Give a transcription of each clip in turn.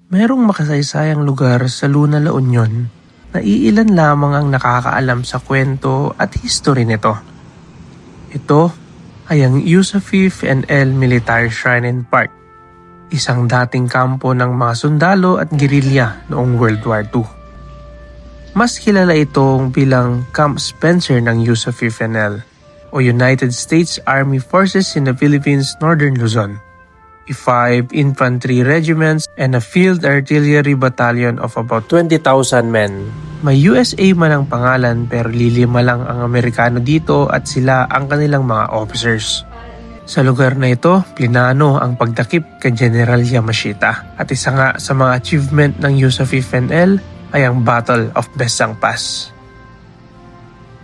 Merong makasaysayang lugar sa Luna, La Union na iilan lamang ang nakakaalam sa kwento at history nito. Ito ay ang Yusufif N.L. Military Shrine and Park, isang dating kampo ng mga sundalo at gerilya noong World War II. Mas kilala itong bilang Camp Spencer ng Yusufif N.L. o United States Army Forces in the Philippines Northern Luzon, a 5 infantry regiments and a field artillery battalion of about 20,000 men. May USA man ang pangalan pero lilima lang ang Amerikano dito at sila ang kanilang mga officers. Sa lugar na ito, plinano ang pagdakip kay General Yamashita at isa nga sa mga achievement ng Yusufif N.L. ay ang Battle of Besang Pass.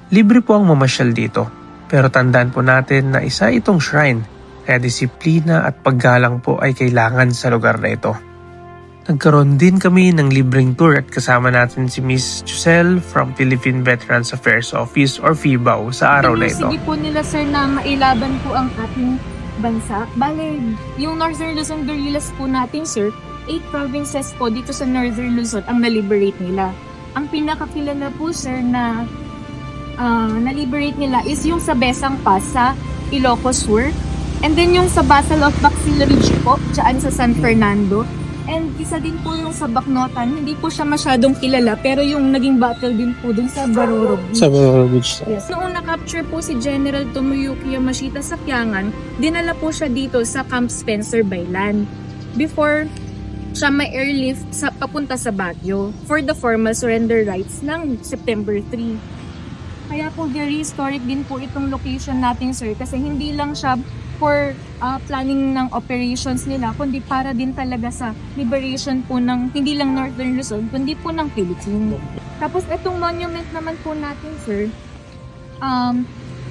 Libre po ang mamasyal dito, pero tandaan po natin na isa itong shrine, kaya disiplina at paggalang po ay kailangan sa lugar na ito. Nagkaroon din kami ng libreng tour at kasama natin si Miss Giselle from Philippine Veterans Affairs Office or FIBAO sa araw na ito. Sige po nila sir na mailaban po ang ating bansa. Bale, yung Northern Luzon guerrillas po natin sir, 8 provinces po dito sa Northern Luzon ang na-liberate nila. Ang pinakakilala po sir na na-liberate nila is yung sa Besang Pass sa Ilocos Sur. And then yung sa Battle of Baxil Ridge po, dyan sa San Fernando. And isa din po yung sa Bacnotan, hindi po siya masyadong kilala, pero yung naging battle din po dun sa Baroro Beach. Sa Baroro Beach. Yes. Noong na-capture po si General Tomoyuki Yamashita sa Kiangan, dinala po siya dito sa Camp Spencer by land. Before siya may airlift papunta sa Baguio for the formal surrender rights ng September 3. Kaya po very historic din po itong location natin sir, kasi hindi lang siya for planning ng operations nila, kundi para din talaga sa liberation po ng hindi lang Northern Luzon, kundi po ng Philippines. Tapos itong monument naman po natin sir,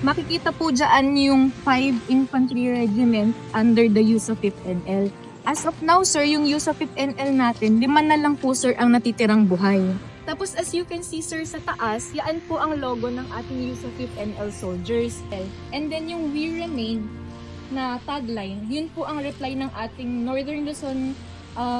makikita po dyan yung 5 infantry regiment under the Yusufif N.L. As of now sir, yung Yusufif N.L. natin, 5 na lang po sir ang natitirang buhay. Tapos as you can see sir sa taas, yan po ang logo ng ating Yusufif N.L. soldiers. And then yung We Remain na tagline, yun po ang reply ng ating Northern Luzon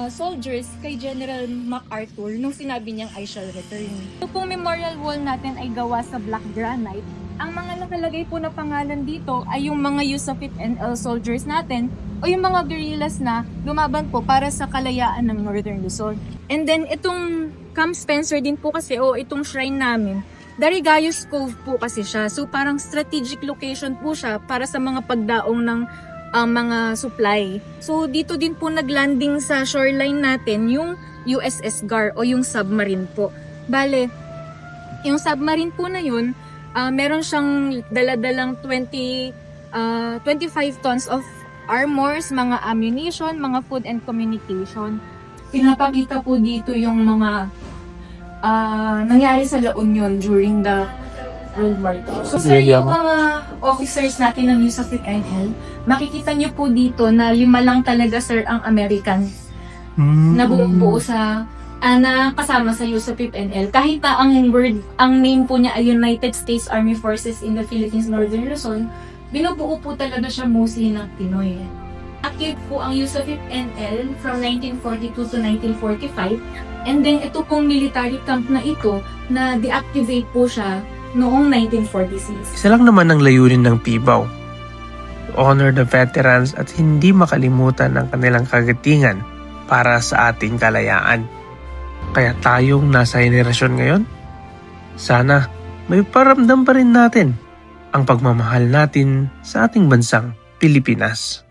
soldiers kay General MacArthur nung sinabi niyang I shall return. Ito pong memorial wall natin ay gawa sa black granite. Ang mga nakalagay po na pangalan dito ay yung mga Yusufif N.L. soldiers natin o yung mga guerrillas na lumaban po para sa kalayaan ng Northern Luzon. And then itong Camp Spencer din po kasi itong shrine namin, Darigayos Cove po kasi siya. So parang strategic location po siya para sa mga pagdaong ng mga supply. So dito din po naglanding sa shoreline natin yung USS Gar o yung submarine po. Bale, yung submarine po na yun, meron siyang daladalang 25 tons of armors, mga ammunition, mga food and communication. Pinapakita po dito yung mga nangyari sa La Union during the World War II. So sa yung mga officers natin ng Yusufif N.L., makikita nyo po dito na 5 lang talaga sir ang American na buo sa na kasama sa Yusufif N.L. Kahit na ang name po niya ay United States Army Forces in the Philippines Northern Luzon, binubuo po talaga siya mostly ng Pinoy. Active po ang Yusufif N.L. from 1942 to 1945. And then ito pong military camp na ito na deactivate po siya noong 1946. Isa lang naman ang layunin ng PIBAO, to honor the veterans at hindi makalimutan ang kanilang kagatingan para sa ating kalayaan. Kaya tayong nasa henerasyon ngayon, sana may paramdam pa rin natin ang pagmamahal natin sa ating bansang Pilipinas.